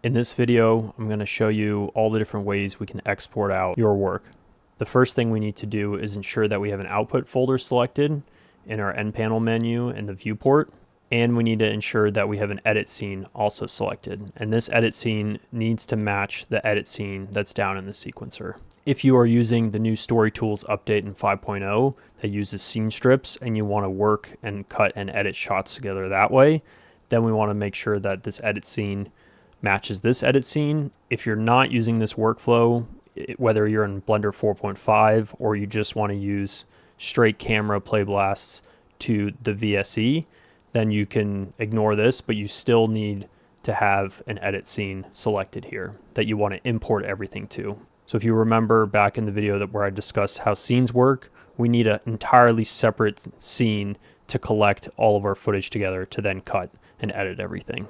In this video, I'm going to show you all the different ways we can export out your work. The first thing we need to do is ensure that we have an output folder selected in our end panel menu in the viewport, and we need to ensure that we have an edit scene also selected. And this edit scene needs to match the edit scene that's down in the sequencer. If you are using the new Story Tools update in 5.0 that uses scene strips and you want to work and cut and edit shots together that way, then we want to make sure that this edit scene matches this edit scene. If you're not using this workflow, whether you're in Blender 4.5 or you just want to use straight camera Playblasts to the VSE, then you can ignore this, but you still need to have an edit scene selected here that you want to import everything to. So if you remember back in the video where I discussed how scenes work, we need an entirely separate scene to collect all of our footage together to then cut and edit everything.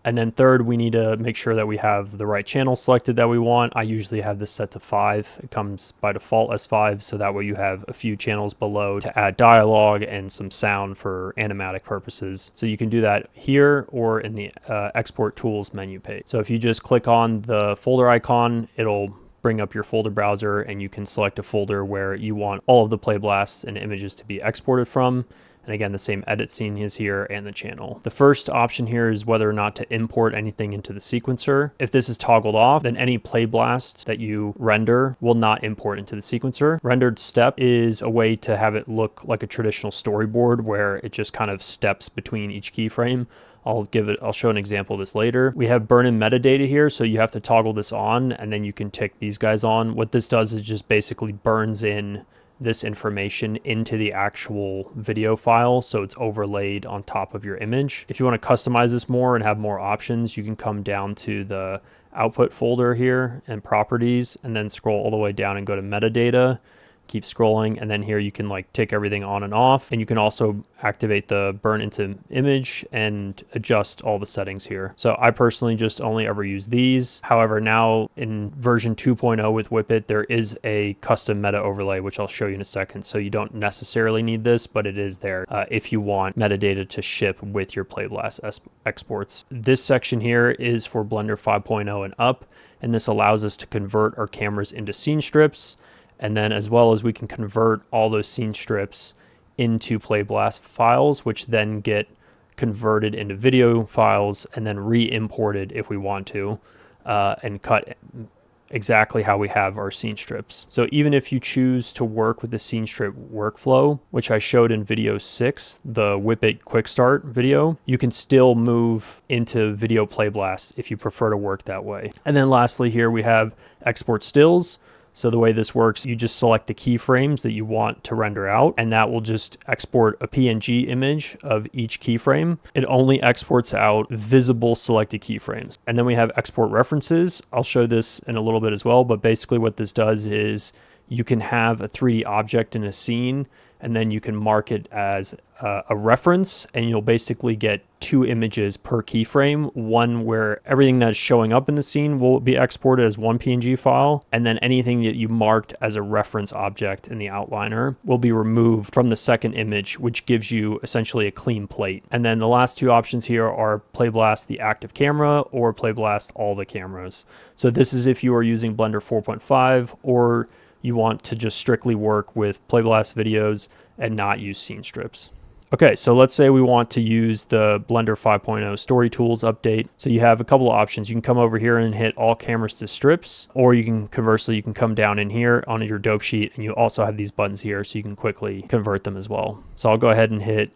And then third, we need to make sure that we have the right channel selected that we want. I usually have this set to 5. It comes by default as 5, so that way you have a few channels below to add dialogue and some sound for animatic purposes. So you can do that here or in the Export Tools menu page. So if you just click on the folder icon, it'll bring up your folder browser and you can select a folder where you want all of the Playblasts and images to be exported from. And again, the same edit scene is here and the channel. The first option here is whether or not to import anything into the sequencer. If this is toggled off, then any Playblast that you render will not import into the sequencer. Rendered step is a way to have it look like a traditional storyboard where it just kind of steps between each keyframe. I'll show an example of this later. We have burn in metadata here, so you have to toggle this on and then you can tick these guys on. What this does is just basically burns in this information into the actual video file, so it's overlaid on top of your image. If you want to customize this more and have more options, you can come down to the output folder here and properties and then scroll all the way down and go to metadata. Keep scrolling, and then here you can like tick everything on and off, and you can also activate the burn into image and adjust all the settings here. So I personally just only ever use these. However, now in version 2.0 with Whippet, there is a custom meta overlay, which I'll show you in a second. So you don't necessarily need this, but it is there if you want metadata to ship with your Playblast exports. This section here is for Blender 5.0 and up, and this allows us to convert our cameras into scene strips. And then as well as we can convert all those scene strips into Playblast files, which then get converted into video files and then re-imported if we want to, and cut exactly how we have our scene strips. So even if you choose to work with the scene strip workflow, which I showed in video 6, the Whippet quick start video, you can still move into video Playblast if you prefer to work that way. And then lastly here we have export stills. So the way this works, you just select the keyframes that you want to render out, and that will just export a PNG image of each keyframe. It only exports out visible selected keyframes. And then we have export references. I'll show this in a little bit as well, but basically what this does is you can have a 3D object in a scene, and then you can mark it as a reference, and you'll basically get 2 images per keyframe, one where everything that's showing up in the scene will be exported as one PNG file, and then anything that you marked as a reference object in the outliner will be removed from the second image, which gives you essentially a clean plate. And then the last 2 options here are Playblast the active camera or Playblast all the cameras. So this is if you are using Blender 4.5 or you want to just strictly work with Playblast videos and not use scene strips. Okay, so let's say we want to use the Blender 5.0 Story Tools update. So you have a couple of options. You can come over here and hit all cameras to strips, or you can conversely, you can come down in here on your dope sheet and you also have these buttons here so you can quickly convert them as well. So I'll go ahead and hit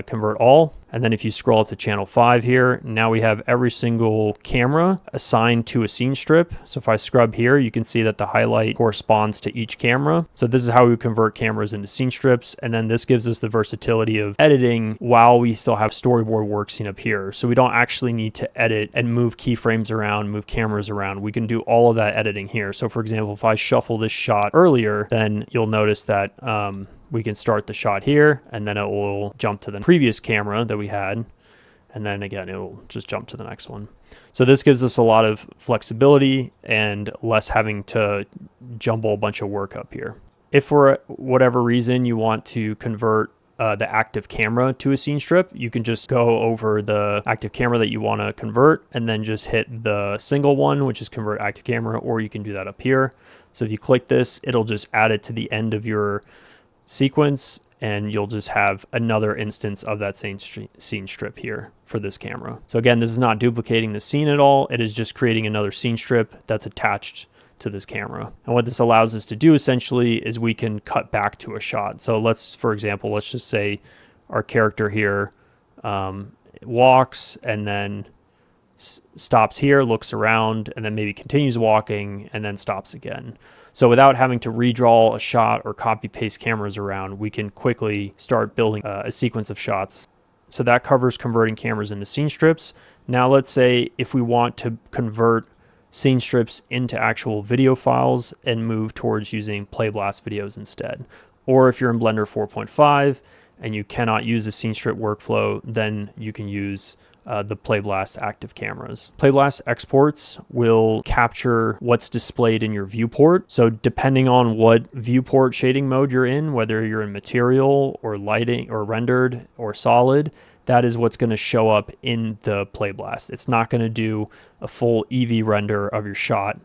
convert all. And then if you scroll up to channel 5 here, now we have every single camera assigned to a scene strip. So if I scrub here, you can see that the highlight corresponds to each camera. So this is how we convert cameras into scene strips. And then this gives us the versatility of editing while we still have storyboard work seen up here. So we don't actually need to edit and move keyframes around, move cameras around. We can do all of that editing here. So for example, if I shuffle this shot earlier, then you'll notice that we can start the shot here and then it will jump to the previous camera that we had. And then again, it will just jump to the next one. So this gives us a lot of flexibility and less having to jumble a bunch of work up here. If for whatever reason you want to convert the active camera to a scene strip, you can just go over the active camera that you want to convert and then just hit the single one, which is convert active camera, or you can do that up here. So if you click this, it'll just add it to the end of your sequence, and you'll just have another instance of that same scene strip here for this camera. So again, this is not duplicating the scene at all. It is just creating another scene strip that's attached to this camera. And what this allows us to do essentially is we can cut back to a shot. So for example, let's just say our character here walks and then stops here, looks around, and then maybe continues walking and then stops again. So without having to redraw a shot or copy paste cameras around, we can quickly start building a sequence of shots. So that covers converting cameras into scene strips. Now let's say if we want to convert scene strips into actual video files and move towards using Playblast videos instead. Or if you're in Blender 4.5 and you cannot use the scene strip workflow, then you can use the Playblast active cameras. Playblast exports will capture what's displayed in your viewport. So depending on what viewport shading mode you're in, whether you're in material or lighting or rendered or solid, that is what's going to show up in the Playblast. It's not going to do a full EV render of your shot.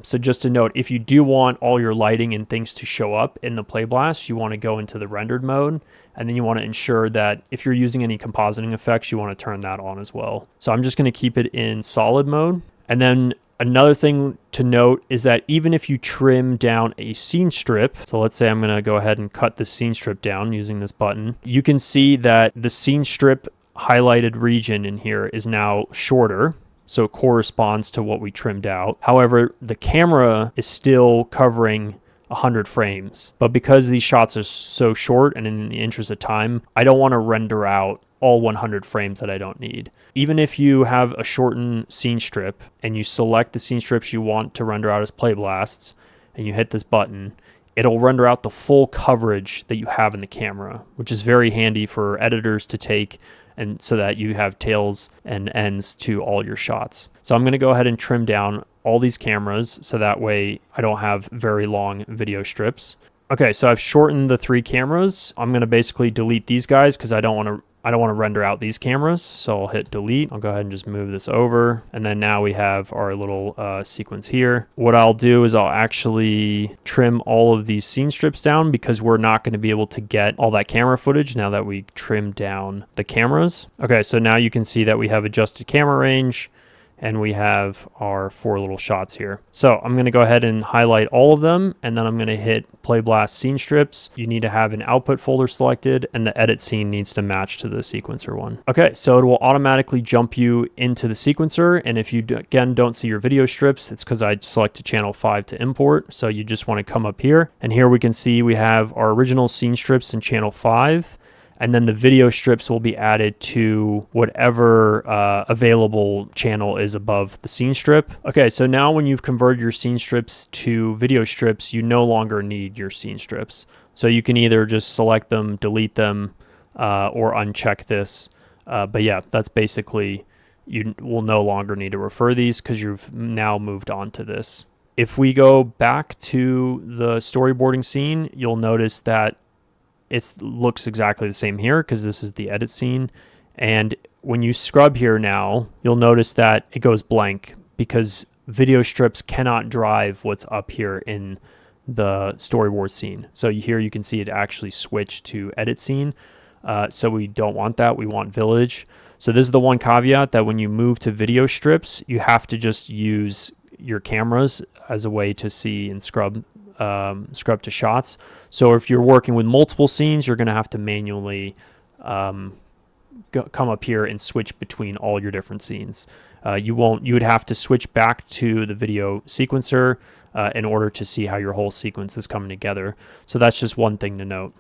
So just to note, if you do want all your lighting and things to show up in the Playblast, you want to go into the rendered mode, and then you want to ensure that if you're using any compositing effects, you want to turn that on as well. So I'm just going to keep it in solid mode. And then another thing to note is that even if you trim down a scene strip, so let's say I'm going to go ahead and cut the scene strip down using this button, you can see that the scene strip highlighted region in here is now shorter. So it corresponds to what we trimmed out. However, the camera is still covering 100 frames. But because these shots are so short and in the interest of time, I don't want to render out all 100 frames that I don't need. Even if you have a shortened scene strip and you select the scene strips you want to render out as Playblasts and you hit this button, it'll render out the full coverage that you have in the camera, which is very handy for editors to take, and so that you have tails and ends to all your shots. So I'm going to go ahead and trim down all these cameras so that way I don't have very long video strips. Okay, so I've shortened the 3 cameras. I'm going to basically delete these guys because I don't want to render out these cameras. So I'll hit delete. I'll go ahead and just move this over. And then now we have our little sequence here. What I'll do is I'll actually trim all of these scene strips down because we're not going to be able to get all that camera footage now that we trimmed down the cameras. Okay, so now you can see that we have adjusted camera range and we have our 4 little shots here. So I'm gonna go ahead and highlight all of them, and then I'm gonna hit Playblast scene strips. You need to have an output folder selected, and the edit scene needs to match to the sequencer one. Okay, so it will automatically jump you into the sequencer, and if you, again, don't see your video strips, it's because I selected channel 5 to import, so you just wanna come up here, and here we can see we have our original scene strips in channel 5, and then the video strips will be added to whatever available channel is above the scene strip. Okay, so now when you've converted your scene strips to video strips, you no longer need your scene strips. So you can either just select them, delete them, or uncheck this. But yeah, that's basically, you will no longer need to refer these because you've now moved on to this. If we go back to the storyboarding scene, you'll notice that it looks exactly the same here because this is the edit scene. And when you scrub here now, you'll notice that it goes blank because video strips cannot drive what's up here in the storyboard scene. So here you can see it actually switched to edit scene. So we don't want that. We want village. So this is the one caveat, that when you move to video strips, you have to just come your cameras as a way to see and scrub to shots. So if you're working with multiple scenes, you're going to have to manually come up here and switch between all your different scenes. You would have to switch back to the video sequencer in order to see how your whole sequence is coming together. So that's just one thing to note.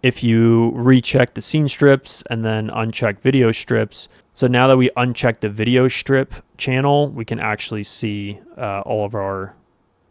If you recheck the scene strips and then uncheck video strips, so now that we uncheck the video strip channel, we can actually see all of our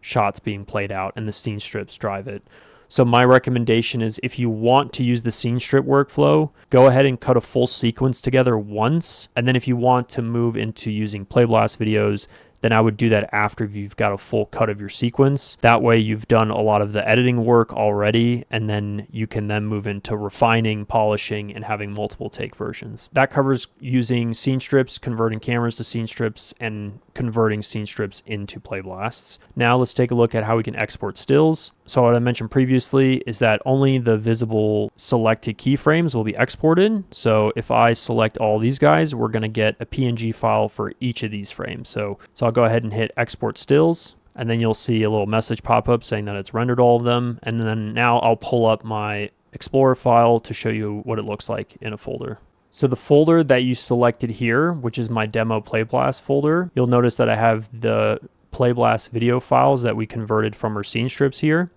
shots being played out, and the scene strips drive it. So my recommendation is, if you want to use the scene strip workflow, go ahead and cut a full sequence together once, and then if you want to move into using Playblast videos, then I would do that after you've got a full cut of your sequence. That way you've done a lot of the editing work already, and then you can then move into refining, polishing, and having multiple take versions. That covers using scene strips, converting cameras to scene strips, and converting scene strips into Playblasts. Now let's take a look at how we can export stills. So what I mentioned previously is that only the visible selected keyframes will be exported. So if I select all these guys, we're going to get a PNG file for each of these frames. So I'll go ahead and hit export stills, and then you'll see a little message pop up saying that it's rendered all of them. And then now I'll pull up my Explorer file to show you what it looks like in a folder. So the folder that you selected here, which is my demo Playblast folder, you'll notice that I have the Playblast video files that we converted from our scene strips here.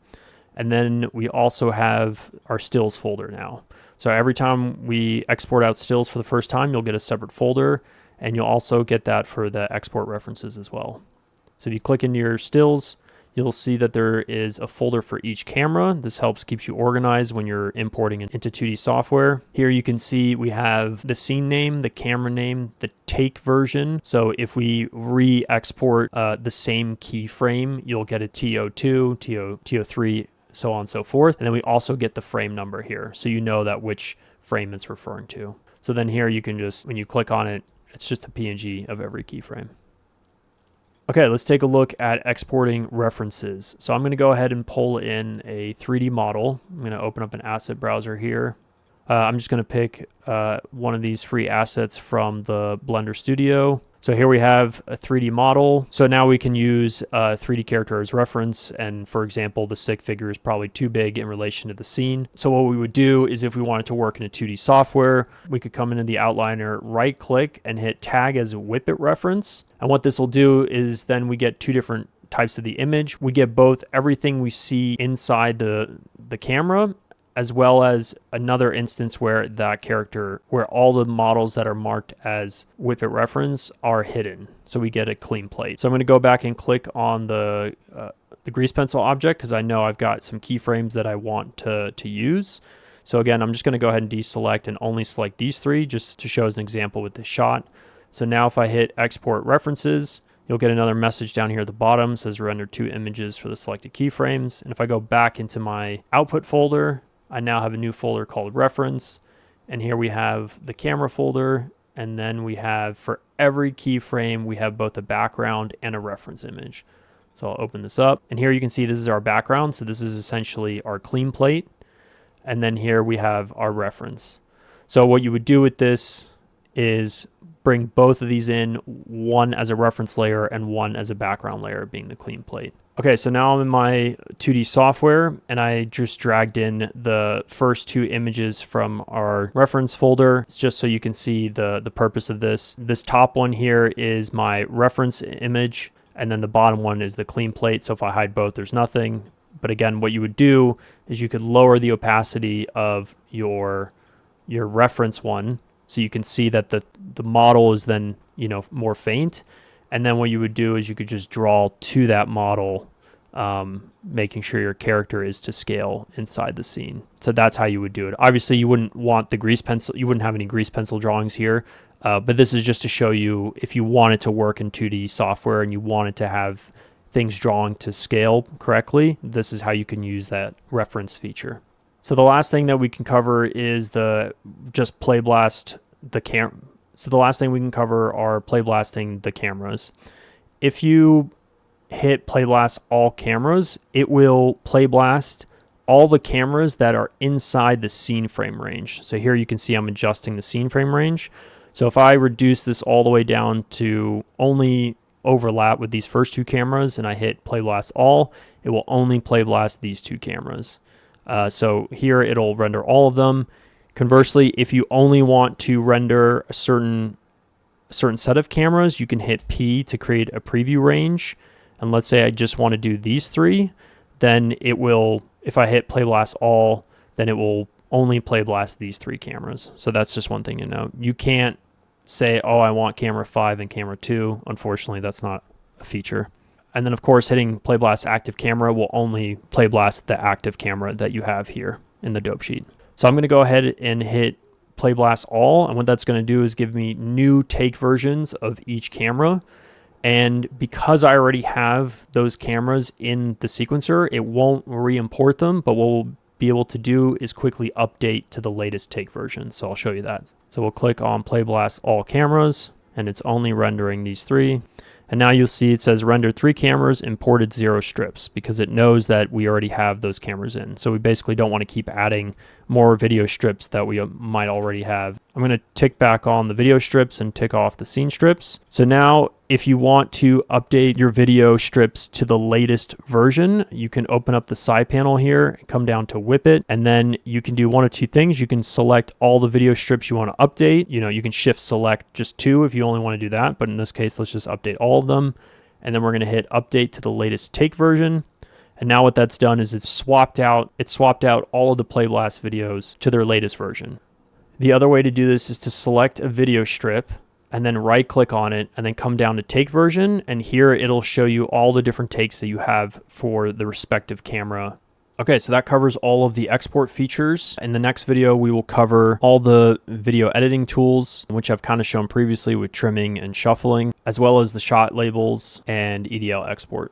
And then we also have our stills folder now. So every time we export out stills for the first time, you'll get a separate folder, and you'll also get that for the export references as well. So if you click into your stills, you'll see that there is a folder for each camera. This helps keeps you organized when you're importing into 2D software. Here you can see we have the scene name, the camera name, the take version. So if we re-export the same keyframe, you'll get a TO2, TO3, so on and so forth. And then we also get the frame number here, so you know that which frame it's referring to. So then here you can just, when you click on it, it's just a PNG of every keyframe. Okay, let's take a look at exporting references. So I'm going to go ahead and pull in a 3D model. I'm going to open up an asset browser here. I'm just going to pick one of these free assets from the Blender Studio. So here we have a 3D model. So now we can use a 3D character as reference. And for example, the stick figure is probably too big in relation to the scene. So what we would do is if we wanted to work in a 2D software, we could come into the outliner, right click and hit tag as a Whippet reference. And what this will do is then we get two different types of the image. We get both everything we see inside the camera, as well as another instance where that character, where all the models that are marked as Whippet reference are hidden. So we get a clean plate. So I'm going to go back and click on the grease pencil object because I know I've got some keyframes that I want to use. So again, I'm just going to go ahead and deselect and only select these three just to show as an example with this shot. So now if I hit export references, you'll get another message down here at the bottom, says render 2 images for the selected keyframes. And if I go back into my output folder, I now have a new folder called reference, and here we have the camera folder, and then we have for every keyframe we have both a background and a reference image. So I'll open this up, and here you can see this is our background, so this is essentially our clean plate, and then here we have our reference. So what you would do with this is bring both of these in, one as a reference layer and one as a background layer, being the clean plate. Okay, so now I'm in my 2D software, and I just dragged in the first 2 images from our reference folder. It's just so you can see the purpose of this. This top one here is my reference image, and then the bottom one is the clean plate. So if I hide both, there's nothing. But again, what you would do is you could lower the opacity of your reference one, so you can see that the model is then, you know, more faint. And then what you would do is you could just draw to that model, making sure your character is to scale inside the scene. So that's how you would do it. Obviously, you wouldn't want the grease pencil. You wouldn't have any grease pencil drawings here. But this is just to show you if you wanted to work in 2D software and you wanted to have things drawn to scale correctly, this is how you can use that reference feature. So the last thing that we can cover is just Playblast the camera. So the last thing we can cover are Playblasting the cameras. If you hit Playblast all cameras, it will Playblast all the cameras that are inside the scene frame range. So here you can see I'm adjusting the scene frame range. So if I reduce this all the way down to only overlap with these first 2 cameras and I hit Playblast all, it will only Playblast these 2 cameras. So here it'll render all of them. Conversely, if you only want to render a certain set of cameras, you can hit P to create a preview range. And let's say I just want to do these 3, then it will, if I hit Playblast all, then it will only Playblast these 3 cameras. So that's just one thing to know. You can't say, oh, I want camera 5 and camera 2. Unfortunately, that's not a feature. And then of course, hitting Playblast active camera will only Playblast the active camera that you have here in the dope sheet. So I'm going to go ahead and hit Playblast all, and what that's going to do is give me new take versions of each camera. And because I already have those cameras in the sequencer, it won't re-import them, but what we'll be able to do is quickly update to the latest take version. So I'll show you that. So we'll click on Playblast all cameras, and it's only rendering these 3. And now you'll see it says rendered 3 cameras, imported 0 strips, because it knows that we already have those cameras in. So we basically don't want to keep adding more video strips that we might already have. I'm going to tick back on the video strips and tick off the scene strips. So now if you want to update your video strips to the latest version, you can open up the side panel here, come down to Whippet, and then you can do one of 2 things. You can select all the video strips you want to update. You can shift select just 2 if you only want to do that, but in this case, let's just update all of them. And then we're going to hit update to the latest take version. And now what that's done is it's swapped out all of the Playblast videos to their latest version. The other way to do this is to select a video strip and then right click on it and then come down to take version. And here it'll show you all the different takes that you have for the respective camera. Okay, so that covers all of the export features. In the next video, we will cover all the video editing tools, which I've kind of shown previously with trimming and shuffling, as well as the shot labels and EDL export.